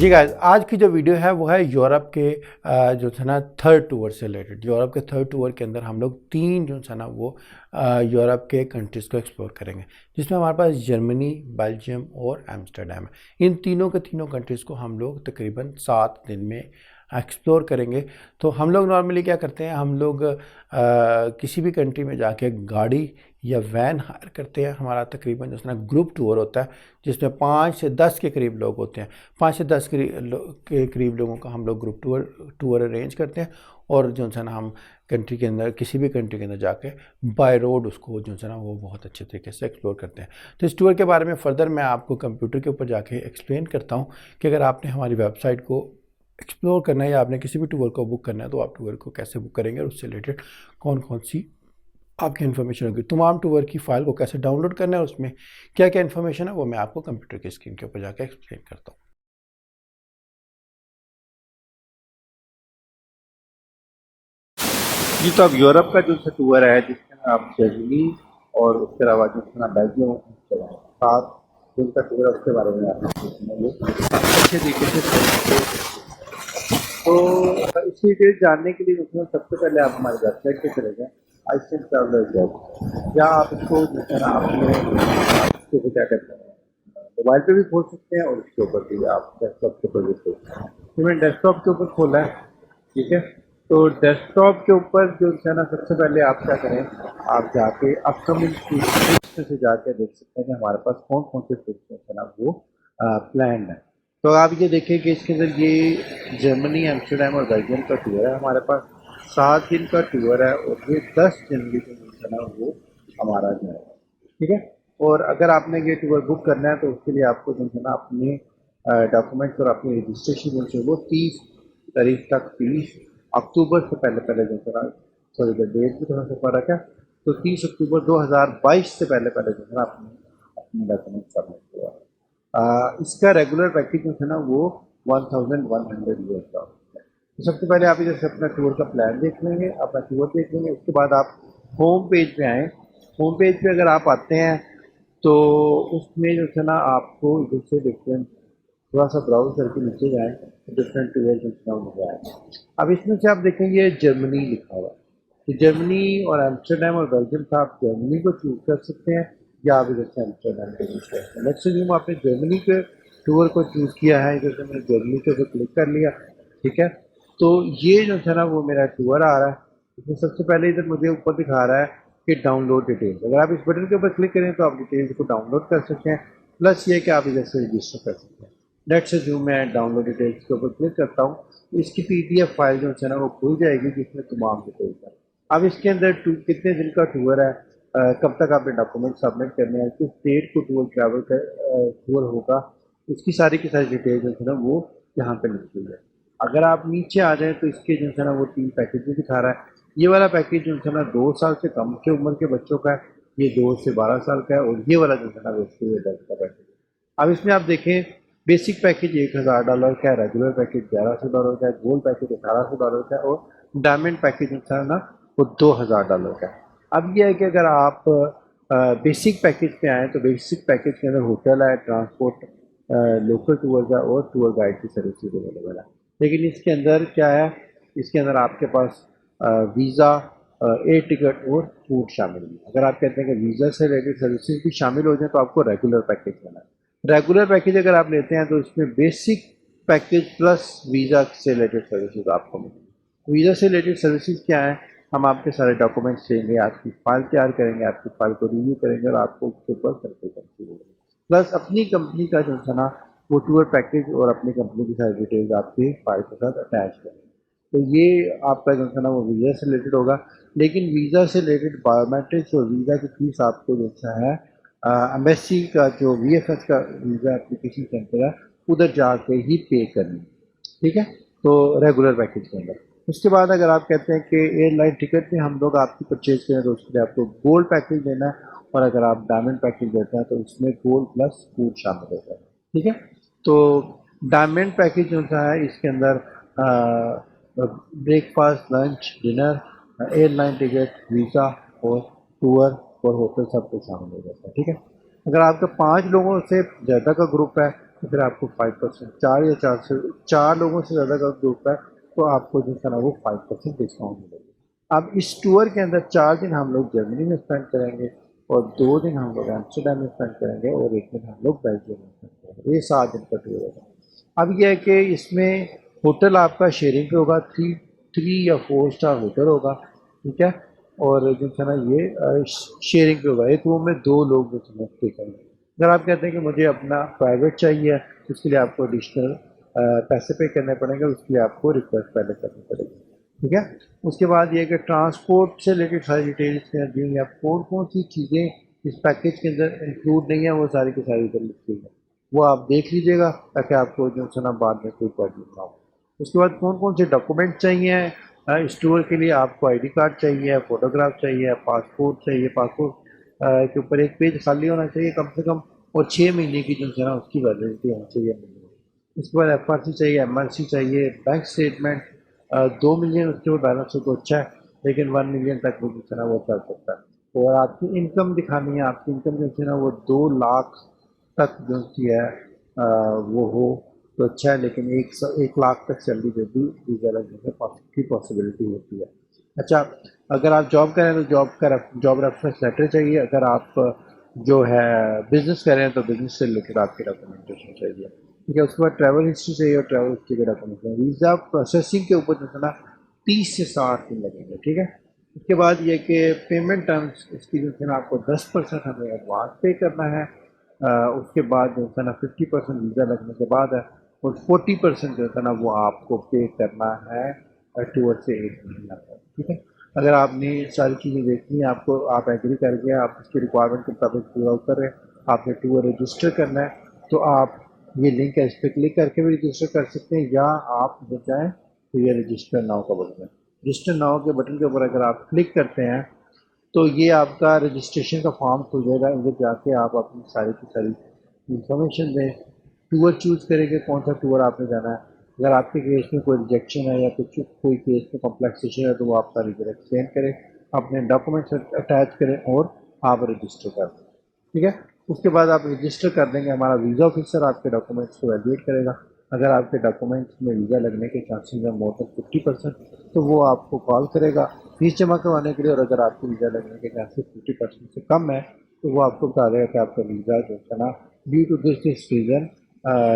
जी guys, आज की जो वीडियो है वो है यूरोप के जो था ना थर्ड टूर से रिलेटेड। यूरोप के थर्ड टूर के अंदर हम लोग तीन जो था ना वो यूरोप के कंट्रीज़ को एक्सप्लोर करेंगे, जिसमें हमारे पास जर्मनी, बेल्जियम और एम्स्टर्डम है। इन तीनों के तीनों कंट्रीज़ को हम लोग तकरीबन 7 दिन में एक्सप्लोर करेंगे। तो हम लोग नॉर्मली क्या करते हैं, हम लोग किसी भी कंट्री में जाके गाड़ी या वैन हायर करते हैं। हमारा तकरीबन जो है ना ग्रुप टूर होता है, जिसमें 5 से 10 के करीब लोग होते हैं। 5 से 10 के करीब लोगों का हम लोग ग्रुप टूर अरेंज करते हैं, और जो है ना हम कंट्री के अंदर, किसी भी कंट्री के अंदर जाके बाय रोड उसको जो है ना वो बहुत अच्छे तरीके से एक्सप्लोर करते हैं। तो इस टूर के बारे में फ़र्दर मैं आपको कंप्यूटर के ऊपर जाके एक्सप्लेन करता हूँ कि अगर आपने हमारी वेबसाइट को एक्सप्लोर करना है या आपने किसी भी टूर को बुक करना है तो आप टूर को कैसे बुक करेंगे और उससे रिलेटेड कौन कौन सी आपकी इन्फॉर्मेशन होगी, तमाम टूर की फ़ाइल को कैसे डाउनलोड करना है और उसमें क्या क्या इन्फॉर्मेशन है वो मैं आपको कंप्यूटर की स्क्रीन के ऊपर जाकर एक्सप्लेन करता हूँ। जी, तो अब यूरोप का जो टूर है जिसमें आप जर्मनी और उसके अलावा जो अपना बेल्जियम चलाएं, 7 दिन का टूर है, उसके बारे में आप सुनेंगे अच्छे तरीके से समझते। तो इसकी डिटेल जानने के लिए उसमें सबसे पहले आप हमारी वेबसाइट पे चले जाएं, आइसलैंड ट्रैवलर जॉब, या आप इसको जो है ना अपने इसके ऊपर क्या करते हैं, मोबाइल पे भी खोल सकते हैं और उसके ऊपर भी आप डेस्कटॉप के ऊपर भी खोल सकते हैं। तो मैंने डेस्कटॉप के ऊपर खोला है, ठीक है। तो डेस्कटॉप के ऊपर जो है ना सबसे पहले आप क्या करें, आप जाके अपकमिंग ट्रिप्स से जाके देख सकते हैं कि हमारे पास कौन कौन से ट्रिप्स है ना वो प्लान है। तो आप ये देखें कि इसके अंदर ये जर्मनी, एम्स्टर्डम और बेल्जियम का टूर है हमारे पास, 7 दिन का टूर है, और ये 10 जनवरी को जो है ना वो हमारा जाएगा, ठीक है। और अगर आपने ये टूर बुक करना है तो उसके लिए आपको जो है ना अपने डॉक्यूमेंट्स और अपनी रजिस्ट्रेशन जो है वो 30 तारीख तक, 30 अक्टूबर से पहले पहले जो है ना, सॉरी द डेट भी थोड़ा सा फर्क है, तो 30 अक्टूबर 2022 से पहले पहले जो है ना अपने अपने डॉक्यूमेंट सबमिट किया। इसका रेगुलर पैकेज जो है ना वो 1100 US का। तो सबसे पहले आप जैसे अपना टूर का प्लान देख लेंगे, अपना टूर देख लेंगे, उसके बाद आप होम पेज पे आएँ। होम पेज पे अगर आप आते हैं तो उसमें जो है ना आपको इधर से डिफरेंट, थोड़ा सा ब्राउज करके नीचे जाएँ तो डिफरेंट टूर जो है नजर आए। अब इसमें से आप देखेंगे जर्मनी लिखा हुआ है, तो जर्मनी और एम्स्टर्डम और बेल्जियम का आप जर्मनी को चूज कर सकते हैं, या आप इधर से एम्स्टर्डम को चूज कर सकते हैं। लेट्स अज्यूम आपने जर्मनी के टूर को चूज किया है, इधर से मैंने जर्मनी के ऊपर क्लिक कर लिया, ठीक है। तो ये जो है ना वो मेरा टूर आ रहा है। इसमें सबसे पहले इधर मुझे ऊपर दिखा रहा है कि डाउनलोड डिटेल्स, अगर आप इस बटन के ऊपर क्लिक करें तो आप डिटेल्स को डाउनलोड कर सकते हैं, प्लस ये कि आप इधर से रजिस्टर कर सकते हैं। लेट्स अज्यूम मैं डाउनलोड डिटेल्स के ऊपर क्लिक करता हूँ, इसकी PDF फाइल जो है ना वो खुल जाएगी जिसमें तमाम डिटेल्स है। अब इसके अंदर कितने दिन का टूर है, कब तक आपने डॉक्यूमेंट सबमिट करने हैं, किस डेट को टूर ट्रैवल कर टूर होगा, इसकी सारी की सारी डिटेल जो है ना वो यहाँ पे लिखी हुई है। अगर आप नीचे आ जाएं तो इसके जो है ना वो 3 पैकेज भी दिखा रहा है। ये वाला पैकेज जो है ना 2 साल से कम की उम्र के बच्चों का है, ये 2 से 12 साल का है, और ये वाला जो है ना वो उसके लिए 10 का पैकेज है। अब इसमें आप देखें, बेसिक पैकेज $1000 का है, रेगुलर पैकेज $1100 का है, गोल्ड पैकेज $1800 का है, और डायमंड पैकेज जो है ना वो $2000 का है। अब यह है कि अगर आप बेसिक पैकेज पे आएँ तो बेसिक पैकेज के अंदर होटल है, ट्रांसपोर्ट, लोकल टूर्स है और टूर गाइड की सर्विसेज अवेलेबल है। लेकिन इसके अंदर क्या है, इसके अंदर आपके पास वीज़ा, एयर टिकट और फूड शामिल है। अगर आप कहते हैं कि वीज़ा से रिलेटेड सर्विसेज भी शामिल हो जाए तो आपको रेगुलर पैकेज लेना है। रेगुलर पैकेज अगर आप लेते हैं तो इसमें बेसिक पैकेज प्लस वीज़ा से रिलेटेड सर्विसेज आपको मिलेंगी। वीज़ा से रिलेटेड सर्विसेज क्या है, हम आपके सारे डॉक्यूमेंट्स लेंगे, आपकी फाइल तैयार करेंगे, आपकी फाइल को रिव्यू करेंगे और आपको उसके ऊपर सर्कल करके देंगे, प्लस अपनी कंपनी का जो है ना वो टूर पैकेज और अपनी कंपनी की सारी डिटेल्स आपकी फाइल के साथ अटैच करेंगे। तो ये आपका जो है ना वो वीज़ा से रिलेटेड होगा। लेकिन वीज़ा से रिलेटेड बायोमेट्रिक्स और वीज़ा की फीस आपको जो है एम्बेसी का जो VFS का वीज़ा एप्लीकेशन सेंटर है उधर जाके ही पे करनी है, ठीक है। तो रेगुलर पैकेज के अंदर उसके बाद अगर आप कहते हैं कि एयरलाइन टिकट में हम लोग आपकी परचेज करें तो उसके लिए आपको गोल्ड पैकेज लेना है, और अगर आप डायमंड पैकेज लेते हैं तो उसमें गोल्ड प्लस फूड शामिल होता है, ठीक है। तो डायमंड पैकेज जो है इसके अंदर breakfast, lunch, dinner, airline ticket, visa और टूर और होटल सब कुछ शामिल हो जाता है, ठीक है। अगर आपका 5 लोगों से ज़्यादा का ग्रुप है तो फिर आपको 5%, 4 लोगों से ज़्यादा का ग्रुप है तो आपको जो है ना वो 5% डिस्काउंट मिलेगा। अब इस टूर के अंदर 4 दिन हम लोग जर्मनी में स्पेंड करेंगे और 2 दिन हम लोग एम्स्टर्डम में स्पेंड करेंगे और 1 दिन हम लोग बेल्जियम में स्पेंड करेंगे। ये 7 दिन का टूर होगा। अब यह है कि इसमें होटल आपका शेयरिंग पे होगा, 3 या 4 स्टार होटल होगा, ठीक है। और जो है ना ये शेयरिंग पे होगा, एक रूम में 2 लोग जो है स्टे करेंगे। अगर आप कहते हैं कि मुझे अपना प्राइवेट चाहिए तो उसके लिए आपको एडिशनल पैसे पे करने पड़ेंगे, उसके लिए आपको रिक्वेस्ट पहले करनी पड़ेगी, ठीक है। उसके बाद ये कि ट्रांसपोर्ट से रिलेटेड सारी डिटेल्स दी हुई हैं, कौन कौन सी चीज़ें इस पैकेज के अंदर इंक्लूड नहीं है वो सारी की सारी इधर लिखी हुई है, वो आप देख लीजिएगा ताकि आपको जो है ना बाद में कोई प्रॉब्लम ना हो। उसके बाद कौन कौन से डॉक्यूमेंट चाहिए इस टूर के लिए, आपको आईडी कार्ड चाहिए, फ़ोटोग्राफ चाहिए, पासपोर्ट चाहिए, पासपोर्ट के ऊपर एक पेज खाली होना चाहिए कम से कम, और 6 महीने की जो है ना उसकी वैलिडिटी होनी चाहिए। उसके बाद एफआरसी चाहिए, एमआरसी चाहिए, बैंक स्टेटमेंट, 2 मिलियन उसके ऊपर बैलेंस हो तो अच्छा है, लेकिन 1 मिलियन तक वो जो है ना वो चल सकता है। और आपकी इनकम दिखानी है, आपकी इनकम जो है ना वो 2 लाख तक जो की है वो हो तो अच्छा है, लेकिन 1 लाख तक सैलरी जो भी वीज़ा लगने की पॉसिबिलिटी होती है। अच्छा, अगर आप जॉब करें तो जॉब रेफरेंस लेटर चाहिए, अगर आप जो है बिजनेस कर रहे हैं तो बिजनेस से रिलेटेड आपकी डॉक्यूमेंटेशन चाहिए, ठीक है। उसके बाद ट्रैवल हिस्ट्री चाहिए और ट्रैवल हिस्ट्री के डॉक्यूमेंट चाहिए। वीज़ा प्रोसेसिंग के ऊपर जो है ना 30 से 60 दिन लगेंगे, ठीक है। उसके बाद ये कि पेमेंट टर्म्स इसकी जो है ना आपको 10% हमें एडवांस पे करना है, उसके बाद जो है ना 50% वीज़ा लगने के बाद है, और 40% जो है ना वो आपको पे करना है टूर से 1 महीना तक, ठीक है। अगर आपने सारी चीज़ें देखनी है, आपको आप एग्री कर गए, आप उसकी रिक्वायरमेंट के मुताबिक पूरा कर रहे हैं, आपने टूर रजिस्टर करना है तो आप ये लिंक है इस पर क्लिक करके भी रजिस्टर कर सकते हैं, या आप जब जाएँ तो ये रजिस्टर नाउ का बटन है, रजिस्टर नाउ के बटन के ऊपर अगर आप क्लिक करते हैं तो ये आपका रजिस्ट्रेशन का फॉर्म खुल जाएगा। इधर जाके आप अपनी सारी की सारी इंफॉर्मेशन दें, टूर चूज़ करेंगे कौन सा टूर आपने जाना है। अगर आपके केस में कोई रिजेक्शन है या कुछ कोई केस में कॉम्प्लेक्सेशन है तो वो आप सारी जगह एक्सप्लेन करें, अपने डॉक्यूमेंट्स अटैच करें और आप रजिस्टर कर दें, ठीक है। उसके बाद आप रजिस्टर कर देंगे, हमारा वीज़ा ऑफिसर आपके डॉक्यूमेंट्स को वैलिडेट करेगा। अगर आपके डॉक्यूमेंट्स में वीज़ा लगने के चांसेस हैं मोर देन 50%, तो वो आपको कॉल करेगा फीस जमा करवाने के लिए, और अगर आपकी वीज़ा लगने के चांसेस 50% से कम है तो वो आपको बता देगा कि आपका वीज़ा जो है ना due to this reason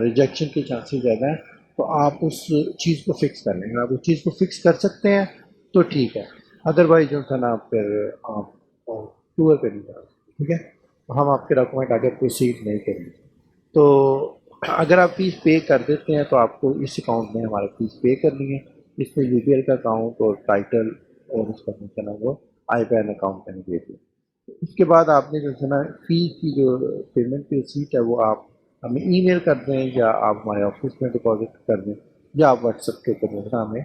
rejection के चांसेस ज़्यादा हैं, तो आप उस चीज़ को फिक्स कर लेंगे। आप उस चीज़ को फिक्स कर सकते हैं तो ठीक है, अदरवाइज जो है ना फिर आप टूर पर नहीं जा सकते, ठीक है। हम आपके डॉक्यूमेंट आगे प्रोसीड नहीं करेंगे। तो अगर आप फीस पे कर देते हैं तो आपको इस अकाउंट में हमारी फ़ीस पे करनी है, इसमें यूपीएल का अकाउंट और टाइटल और उसका जो है ना वो आई-बैन अकाउंट करने के लिए। उसके बाद आपने जो है ना फ़ीस की जो पेमेंट की रसीट है वो आप हमें ईमेल कर दें, या आप हमारे ऑफिस में डिपॉजिट कर दें, या आप व्हाट्सएप के ऊपर जो है ना हमें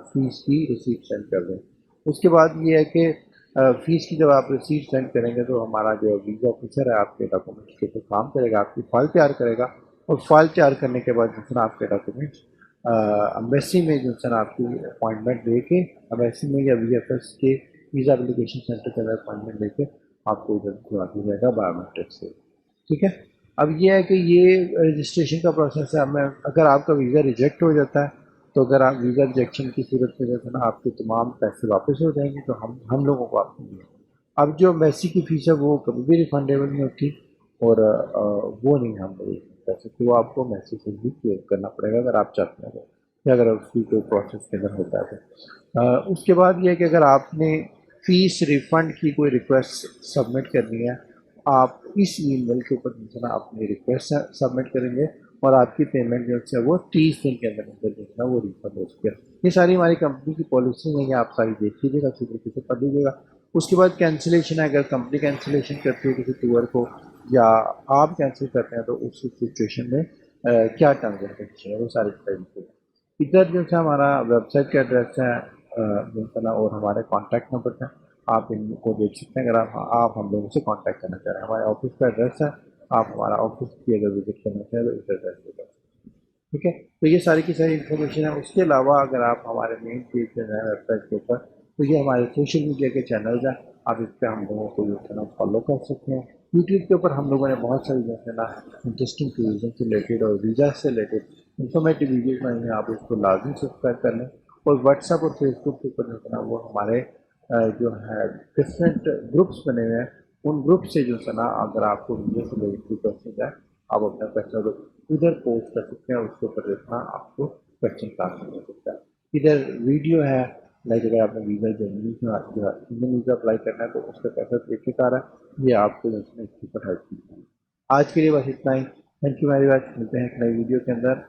फ़ीस की रिसीट सेंड कर दें। उसके बाद ये है कि फ़ीस की जब आप रिसीट सेंड करेंगे तो हमारा जो वीज़ा ऑफिसर है आपके डॉक्यूमेंट्स के ऊपर काम करेगा, आपकी फ़ाइल तैयार करेगा, और फाइल तैयार करने के बाद जो है ना आपके डॉक्यूमेंट्स अम्बेसी में जो है ना आपकी अपॉइंटमेंट लेके, अम्बेसी में या वीएफएस के वीज़ा एप्लीकेशन सेंटर के अंदर अपॉइंटमेंट लेके आपको उधर घुमा दिया जाएगा बायोमेट्रिक से, ठीक है। अब ये है कि ये रजिस्ट्रेशन का प्रोसेस है। मैं अगर आपका वीज़ा रिजेक्ट हो जाता है तो अगर आप वीज़ा रिजेक्शन की सूरत में जो है ना आपके तमाम पैसे वापस हो जाएंगे, तो हम लोगों को आपको दिए। अब जो एम्बेसी की फ़ीस है वो कभी भी रिफंडेबल नहीं होती, और वो नहीं हम लोग पैसे, तो आपको मैसेज से भी पे करना पड़ेगा अगर आप चाहते हैं तो, या अगर उसकी कोई प्रोसेस के अंदर होता है तो। उसके बाद ये है कि अगर आपने फ़ीस रिफ़ंड की कोई रिक्वेस्ट सबमिट करनी है, आप इस ईमेल के ऊपर जो है ना अपनी रिक्वेस्ट सबमिट करेंगे, और आपकी पेमेंट जो है वो 30 दिन के अंदर जो है ना वो रिफंड हो चुकी है। ये सारी हमारी कंपनी की पॉलिसी है, ये आप सारी देख लीजिएगा, अच्छी तरीके से पढ़ लीजिएगा। उसके बाद कैंसिलेशन है, अगर कंपनी कैंसिलेशन करती है किसी टूर को या आप कैंसिल करते हैं तो उस सिचुएशन में क्या टर्म्स एंड कंडीशन है वो सारी बताइए। इधर जो है हमारा वेबसाइट का एड्रेस है जो है ना, और हमारे कॉन्टैक्ट नंबर हैं, आप इनको देख सकते हैं। अगर आप हम लोगों से कॉन्टैक्ट करना चाह रहे हैं, हमारे ऑफिस का एड्रेस है, आप हमारा ऑफिस की अगर विजिट करना चाहें तो इस एड्रेस पर कर सकते हैं, ठीक है। तो ये सारी की सारी इन्फॉर्मेशन है। उसके अलावा अगर आप हमारे मेन पेज पर जाएँ वेबसाइट के ऊपर, तो ये हमारे सोशल मीडिया के चैनल्स हैं, आप इस पर हम लोगों को जो है ना फॉलो कर सकते हैं, यूट्यूब के ऊपर हम लोगों ने बहुत सारी जो है ना इंटरेस्टिंग टूरिज्म से रिलेटेड और वीज़ा से रिलेटेड इंफॉर्मेटिव वीडियोज बनाई हैं, आप उसको लाजमी सब्सक्राइब कर लें। और व्हाट्सएप और फेसबुक के ऊपर जो है ना वो हमारे जो है डिफरेंट ग्रुप्स बने हुए हैं, उन ग्रुप से जो है ना अगर आपको वीडियो से रिलेटेड क्वेश्चन है, आप अपना क्वेश्चन को इधर पोस्ट कर सकते हैं, उसके ऊपर देखना आपको क्वेश्चन क्लास मिल सकता है। इधर वीडियो है, लाइक अगर आपने वीज़ा जर्मनी जो इंडियन वीज़ा अप्लाई करना है तो उसका कैसा तरीक़ेकार है, ये आपको जो है इसके ऊपर हेल्प की। आज के लिए बस इतना ही। थैंक यू वेरी मच, मिलते हैं एक नई वीडियो के अंदर।